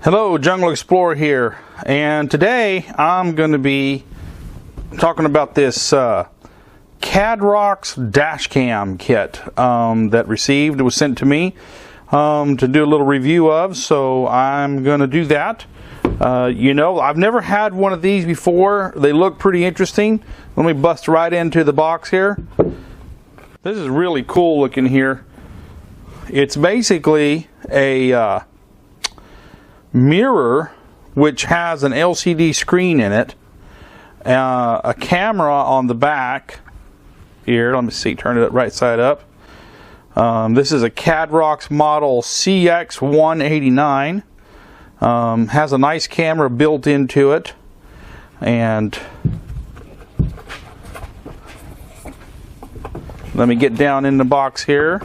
Hello, Jungle Explorer here, and today I'm going to be talking about this Caidrox dash cam kit that was sent to me to do a little review of, so I'm going to do that. I've never had one of these before. They look pretty interesting. Let me bust right into the box here. This is really cool looking here. It's basically a mirror which has an LCD screen in it, a camera on the back here. Let me see, turn it right side up. This is a Caidrox model CX189. Has a nice camera built into it, and let me get down in the box here.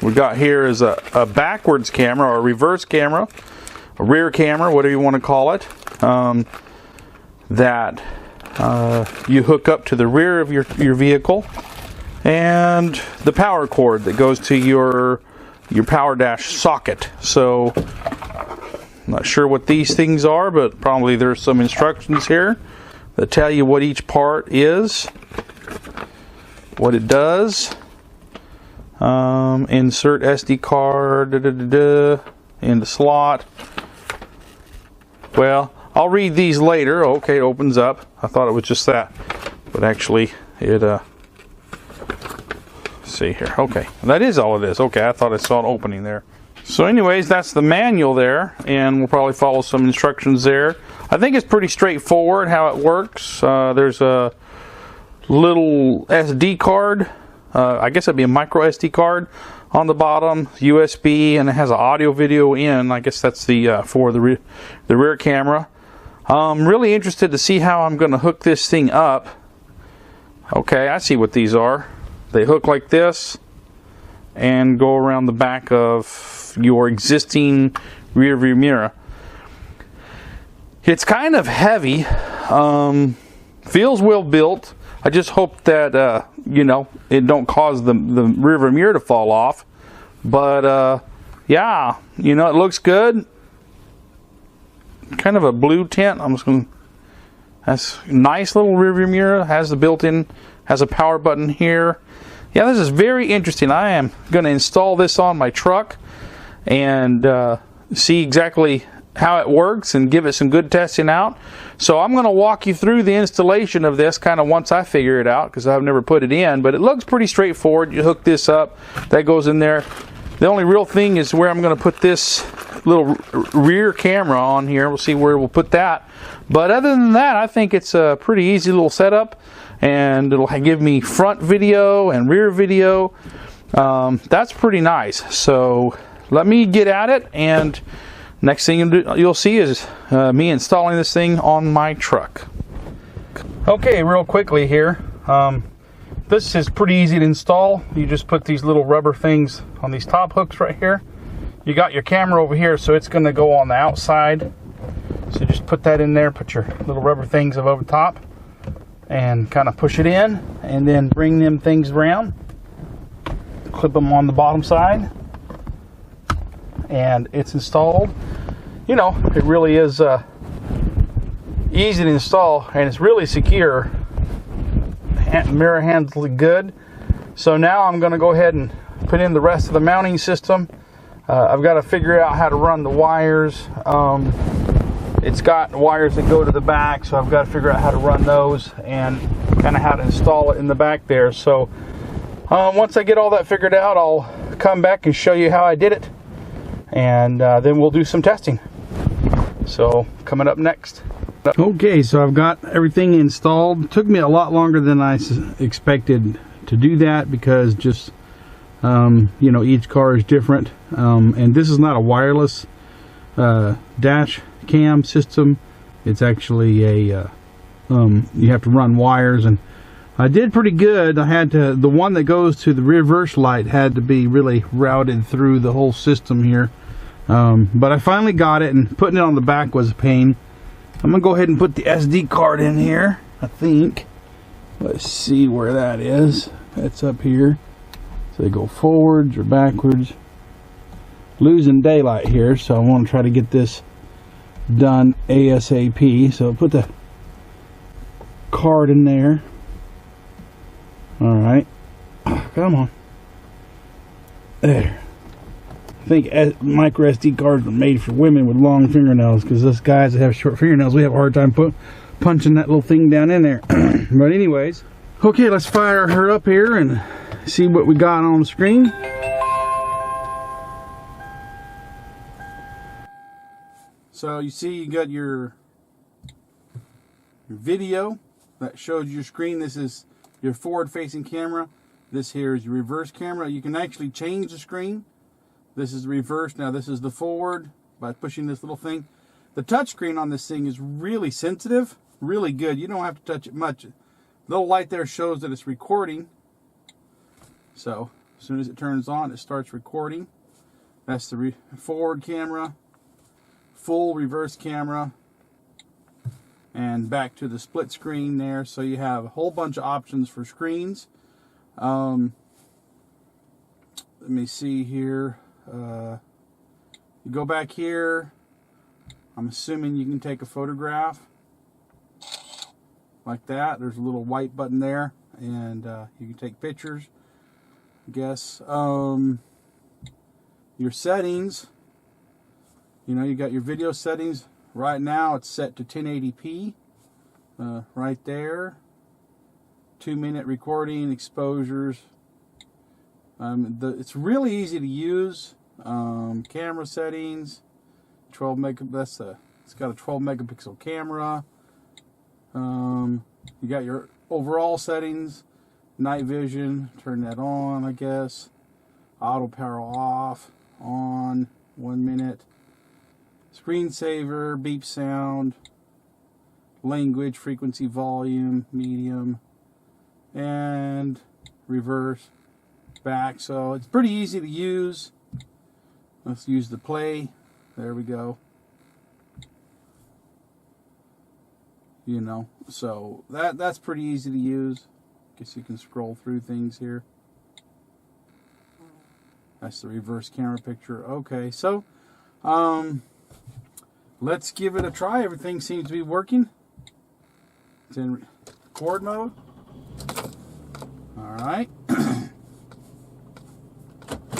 We got here is a backwards camera, or a reverse camera, a rear camera, whatever you want to call it, that you hook up to the rear of your vehicle, and the power cord that goes to your power dash socket. So I'm not sure what these things are, but probably there's some instructions here that tell you what each part is, what it does. Insert SD card in the slot. Well, I'll read these later. Okay, it opens up. I thought it was just that, but actually it see here. Okay, that is all it is. Okay, I thought I saw an opening there. So anyways, that's the manual there, and we'll probably follow some instructions there. I think it's pretty straightforward how it works. There's a little SD card. I guess it'd be a micro SD card on the bottom, USB, and it has an audio video in. I guess that's the for the rear camera. I'm really interested to see how I'm going to hook this thing up. Okay, I see what these are. They hook like this and go around the back of your existing rear view mirror. It's kind of heavy. Feels well built. I just hope that it don't cause the rear view mirror to fall off. But yeah, it looks good. Kind of a blue tint. I'm just gonna. That's a nice little rear view mirror. Has the built-in. Has a power button here. Yeah, this is very interesting. I am going to install this on my truck and see exactly how it works and give it some good testing out. So I'm going to walk you through the installation of this kind of once I figure it out, because I've never put it in, but it looks pretty straightforward. You hook this up, that goes in there. The only real thing is where I'm going to put this little rear camera on here. We'll see where we'll put that. But other than that, I think it's a pretty easy little setup, and it'll give me front video and rear video. That's pretty nice. So let me get at it, and next thing you'll see is me installing this thing on my truck. Okay, real quickly here. This is pretty easy to install. You just put these little rubber things on these top hooks right here. You got your camera over here, so it's going to go on the outside. So just put that in there, put your little rubber things over top, and kind of push it in, and then bring them things around. Clip them on the bottom side. And it's installed. It really is easy to install, and it's really secure. Mirror handles good. So now I'm going to go ahead and put in the rest of the mounting system. I've got to figure out how to run the wires. It's got wires that go to the back, so I've got to figure out how to run those and kind of how to install it in the back there. So once I get all that figured out, I'll come back and show you how I did it. And then we'll do some testing. So coming up next. Okay, so I've got everything installed. It took me a lot longer than I expected to do that, because just each car is different, and this is not a wireless dash cam system. It's actually a you have to run wires, and I did pretty good. I had to, the one that goes to the reverse light had to be really routed through the whole system here. But I finally got it, and putting it on the back was a pain. I'm gonna go ahead and put the SD card in here, I think. Let's see where that is. That's up here. So they go forwards or backwards. losing daylight here, so I want to try to get this done ASAP. So put the card in there. All right, come on. There. I think micro SD cards are made for women with long fingernails, because us guys that have short fingernails, we have a hard time punching that little thing down in there. But anyways, okay, let's fire her up here and see what we got on the screen. So you see you got your video that shows your screen. This is your forward facing camera. This here is your reverse camera. You can actually change the screen. This is reverse. Now this is the forward by pushing this little thing. The touch screen on this thing is really sensitive, really good. You don't have to touch it much. The little light there shows that it's recording. So as soon as it turns on, it starts recording. That's the forward camera, full reverse camera, and back to the split screen there. So you have a whole bunch of options for screens. Let me see here. You go back here. I'm assuming you can take a photograph like that. There's a little white button there, and you can take pictures, I guess. Your settings, you know, you got your video settings. Right now it's set to 1080p right there. 2-minute recording, exposures. It's really easy to use. Camera settings, 12 megapixel. It's got a 12 megapixel camera. You got your overall settings, night vision. Turn that on, I guess. Auto power off, on. 1 minute. Screensaver, beep sound, language, frequency, volume, medium, and reverse, back. So it's pretty easy to use. Let's use the play. There we go. You know, so that's pretty easy to use. Guess you can scroll through things here. That's the reverse camera picture. Okay, so let's give it a try. Everything seems to be working. It's in record mode. All right.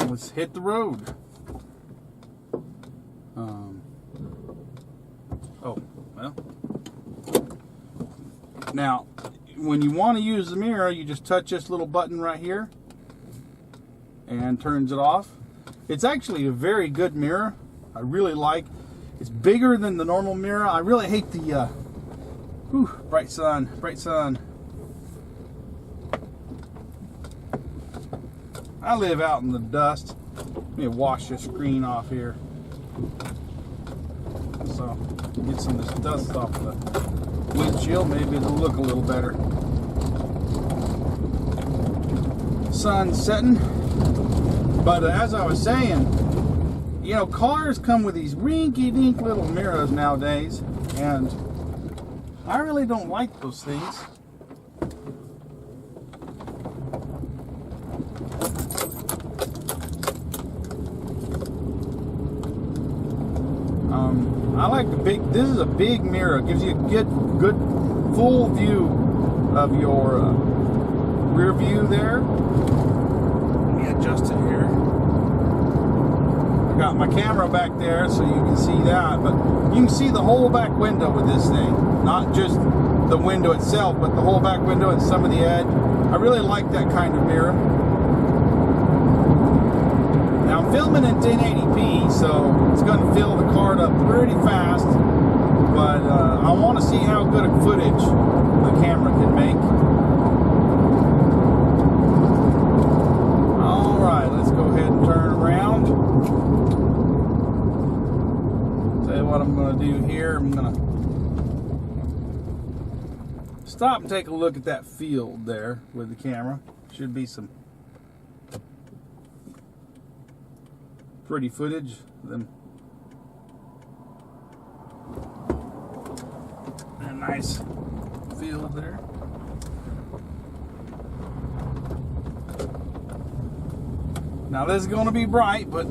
Let's hit the road. Oh, well. Now, when you want to use the mirror, you just touch this little button right here and turns it off. It's actually a very good mirror. I really like. It's bigger than the normal mirror. I really hate the bright sun, bright sun. I live out in the dust. Let me wash this screen off here. So get some of this dust off the windshield. Maybe it'll look a little better. Sun's setting. But as I was saying, you know, cars come with these rinky-dink little mirrors nowadays, and I really don't like those things. I like the big. This is a big mirror. It gives you a good full view of your rear view there. Let me adjust it here. I got my camera back there so you can see that, but you can see the whole back window with this thing. Not just the window itself, but the whole back window and some of the edge. I really like that kind of mirror. Now I'm filming in 1080p, so it's going to fill the card up pretty fast, but I want to see how good a footage the camera can make. Alright, let's go ahead and turn around. Tell you what I'm going to do here. I'm going to stop and take a look at that field there with the camera. Should be some pretty footage of them. A nice field there. Now this is going to be bright, but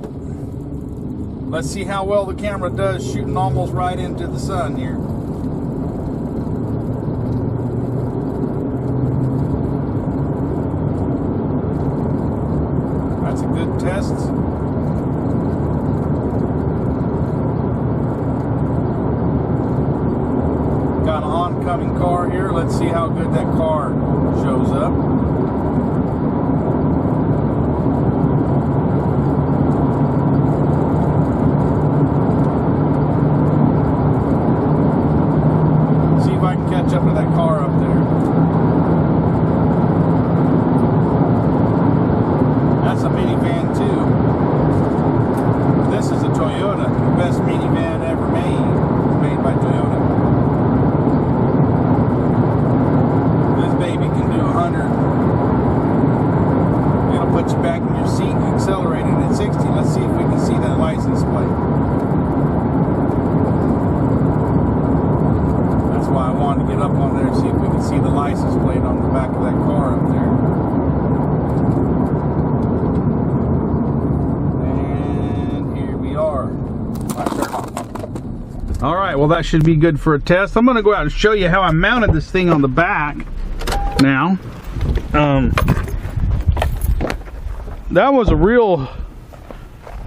Let's see how well the camera does shooting almost right into the sun here. That's a good test. Got an oncoming car here. Let's see how good that car shows up. See if I can catch up to that car up there. That's a minivan too. This is a Toyota, the best minivan ever made by Toyota. This baby can do 100. It'll put you back in your seat accelerating at 60. Let's see if we can see that license plate. That's why I wanted to get up on there and see if we can see the license plate on the back of that car up there. All right, well that should be good for a test. I'm gonna go out and show you how I mounted this thing on the back now. That was a real,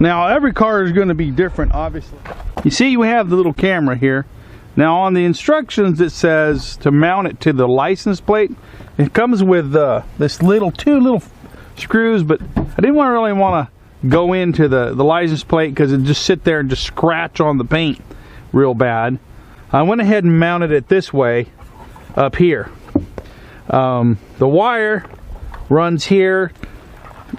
now every car is gonna be different, obviously. You see we have the little camera here. Now on the instructions it says to mount it to the license plate. It comes with this two little screws, but I didn't really want to go into the license plate because it'd just sit there and just scratch on the paint real bad. I went ahead and mounted it this way up here. The wire runs here.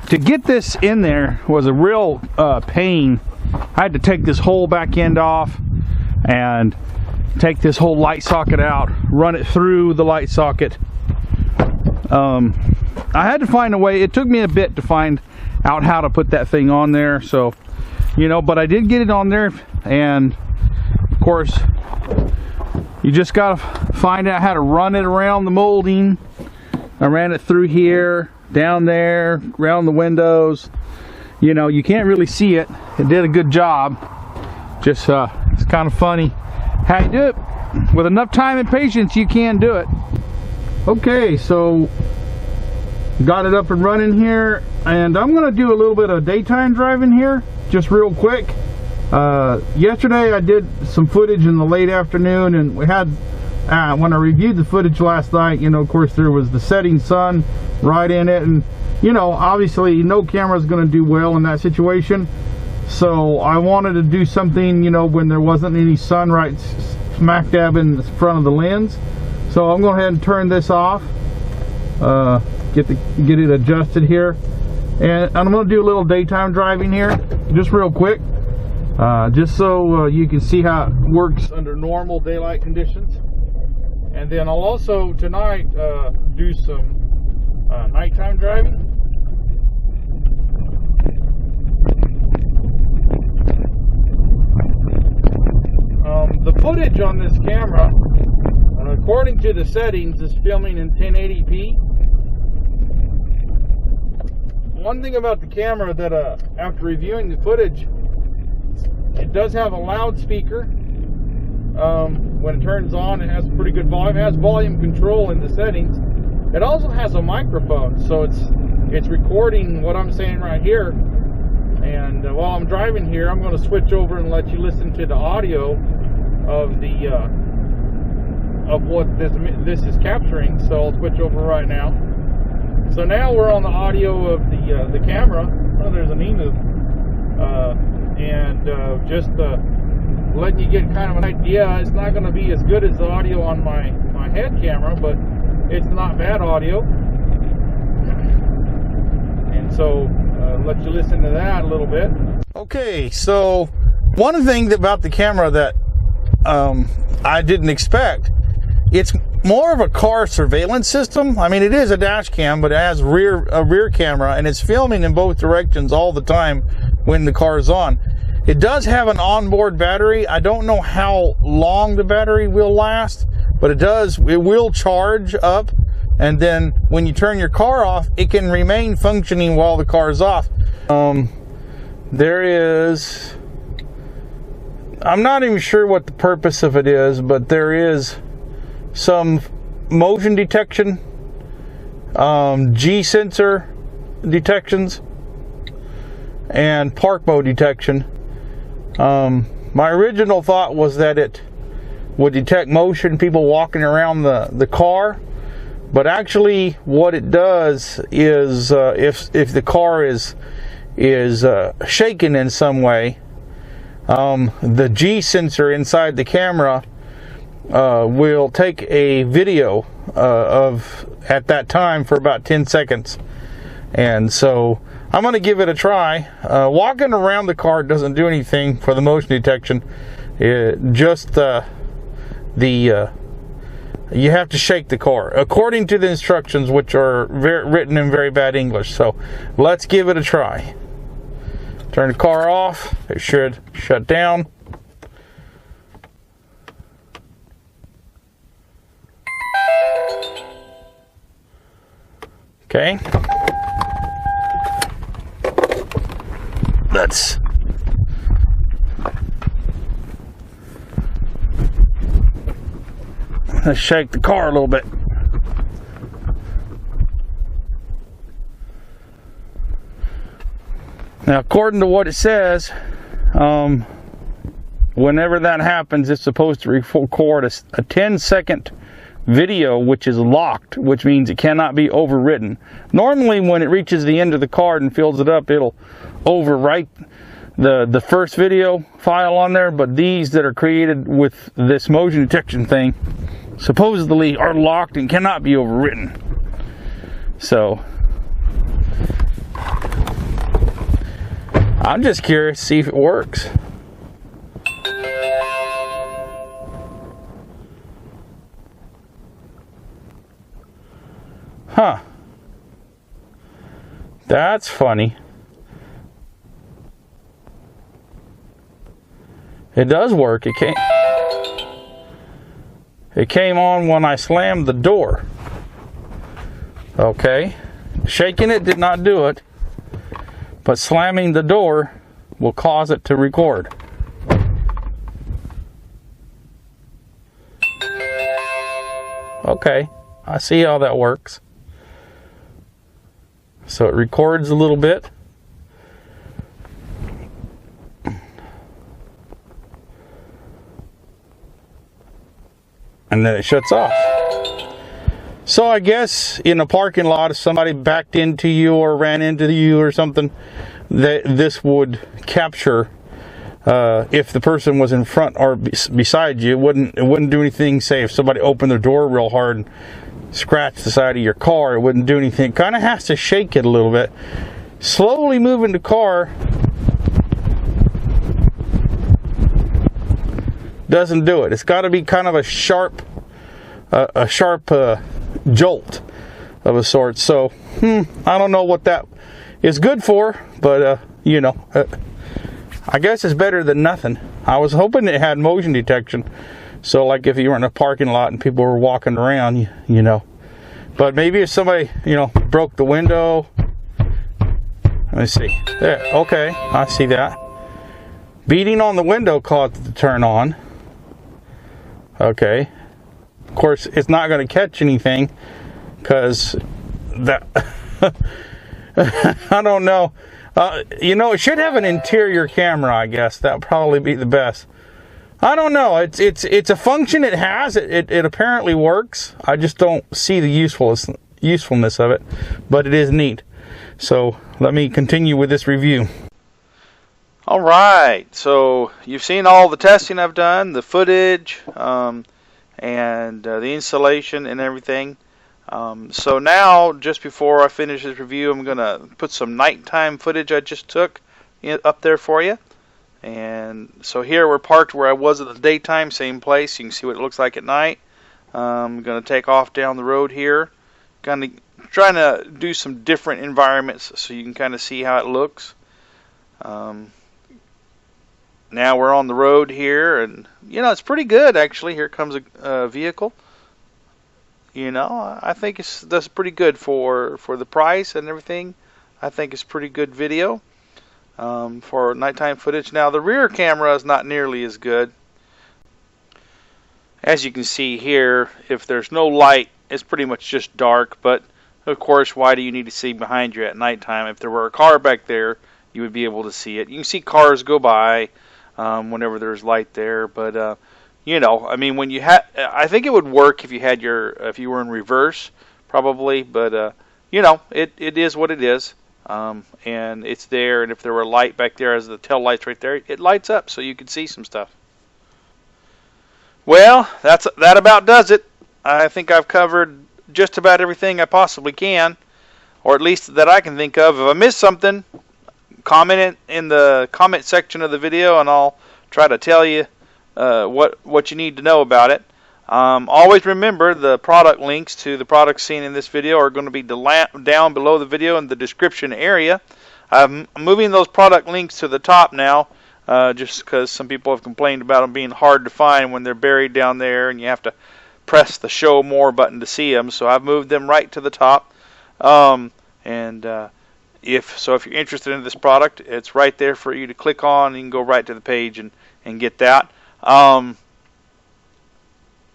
To get this in there was a real pain. I had to take this whole back end off and take this whole light socket out, run it through the light socket. I had to find a way. It took me a bit to find out how to put that thing on there, so you know, but I did get it on there. And of course you just gotta find out how to run it around the molding. I ran it through here, down there, around the windows. You know, you can't really see it. It did a good job. Just it's kind of funny how you do it. With enough time and patience you can do it. Okay, so got it up and running here, and I'm gonna do a little bit of daytime driving here just real quick. Yesterday I did some footage in the late afternoon, and we had when I reviewed the footage last night, you know, of course there was the setting sun right in it, and you know, obviously no camera is going to do well in that situation, so I wanted to do something, you know, when there wasn't any sun right smack dab in the front of the lens. So I'm going to go ahead and turn this off, get it adjusted here, and I'm going to do a little daytime driving here just real quick, just so you can see how it works under normal daylight conditions. And then I'll also tonight do some nighttime driving. The footage on this camera, according to the settings, is filming in 1080p. One thing about the camera that after reviewing the footage, it does have a loudspeaker. When it turns on, it has pretty good volume. It has volume control in the settings. It also has a microphone, so it's recording what I'm saying right here. And while I'm driving here, I'm going to switch over and let you listen to the audio of the of what this is capturing. So I'll switch over right now. So now we're on the audio of the camera. Oh, there's an emu, and just letting you get kind of an idea. It's not going to be as good as the audio on my head camera, but it's not bad audio. And so let you listen to that a little bit. Okay, so one thing about the camera that I didn't expect, it's more of a car surveillance system. I mean, it is a dash cam, but it has a rear camera, and it's filming in both directions all the time when the car is on. It does have an onboard battery. I don't know how long the battery will last, but it will charge up, and then when you turn your car off, it can remain functioning while the car is off. There is I'm not even sure what the purpose of it is, but there is some motion detection, G sensor detections, and park mode detection. My original thought was that it would detect motion, people walking around the car, but actually what it does is if the car is shaken in some way, the G sensor inside the camera will take a video of at that time for about 10 seconds. And so I'm going to give it a try. Walking around the car doesn't do anything for the motion detection. You have to shake the car according to the instructions, which are written in very bad English. So let's give it a try. Turn the car off. It should shut down. Okay. Let's shake the car a little bit. Now, according to what it says, whenever that happens, it's supposed to record a 10-second video, which is locked, which means it cannot be overwritten. Normally, when it reaches the end of the card and fills it up, it'll overwrite the first video file on there, but these that are created with this motion detection thing supposedly are locked and cannot be overwritten. So I'm just curious to see if it works. Huh. That's funny. It does work. It came on when I slammed the door. Okay. Shaking it did not do it, but slamming the door will cause it to record. Okay, I see how that works. So it records a little bit. And then it shuts off. So I guess in a parking lot, if somebody backed into you or ran into you or something, this would capture if the person was in front or beside you. It wouldn't do anything. Say if somebody opened their door real hard and scratched the side of your car, it wouldn't do anything. It kind of has to shake it a little bit. Slowly moving the car doesn't do it. It's got to be kind of a sharp jolt of a sort. So I don't know what that is good for, but you know, I guess it's better than nothing. I was hoping it had motion detection, so like if you were in a parking lot and people were walking around, you know. But maybe if somebody, you know, broke the window. Let me see. There. Okay, I see that. Beating on the window caused it to turn on. Okay. Of course, it's not going to catch anything because that. I don't know. You know, it should have an interior camera. I guess that would probably be the best. I don't know. It's a function it has. It apparently works. I just don't see the usefulness of it, but it is neat. So let me continue with this review. All right. So you've seen all the testing I've done, the footage, and the installation and everything. So now, just before I finish this review, I'm going to put some nighttime footage I just took up there for you. And so here we're parked where I was at the daytime, same place. You can see what it looks like at night. I'm going to take off down the road here. Kind of trying to do some different environments so you can kind of see how it looks. Now we're on the road here, and you know, it's pretty good actually. Here comes a vehicle. You know, I think that's pretty good for the price and everything. I think it's pretty good video. for nighttime footage. Now the rear camera is not nearly as good. As you can see here, if there's no light, it's pretty much just dark. But of course, why do you need to see behind you at nighttime? If there were a car back there, you would be able to see it. You can see cars go by whenever there's light there. But you know, I mean, when you I think it would work if you had if you were in reverse, probably. But you know, it is what it is. And it's there. And if there were light back there, as the tail lights right there, it lights up so you can see some stuff. Well, that about does it. I think I've covered just about everything I possibly can, or at least that I can think of. If I missed something, comment it in the comment section of the video, and I'll try to tell you what you need to know about it. Always remember, the product links to the products seen in this video are going to be down below the video in the description area. I'm moving those product links to the top now. Just because some people have complained about them being hard to find when they're buried down there and you have to press the show more button to see them. So I've moved them right to the top. If you're interested in this product, it's right there for you to click on. You can go right to the page and get that.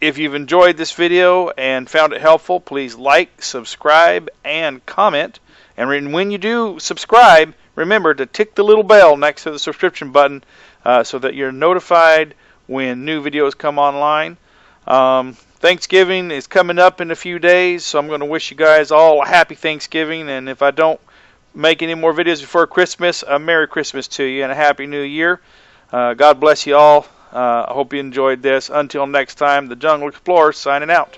If you've enjoyed this video and found it helpful, please like, subscribe, and comment. And when you do subscribe, remember to tick the little bell next to the subscription button so that you're notified when new videos come online. Thanksgiving is coming up in a few days, so I'm going to wish you guys all a happy Thanksgiving. And if I don't make any more videos before Christmas, a Merry Christmas to you and a Happy New Year. God bless you all. I hope you enjoyed this. Until next time, the Jungle Explorer signing out.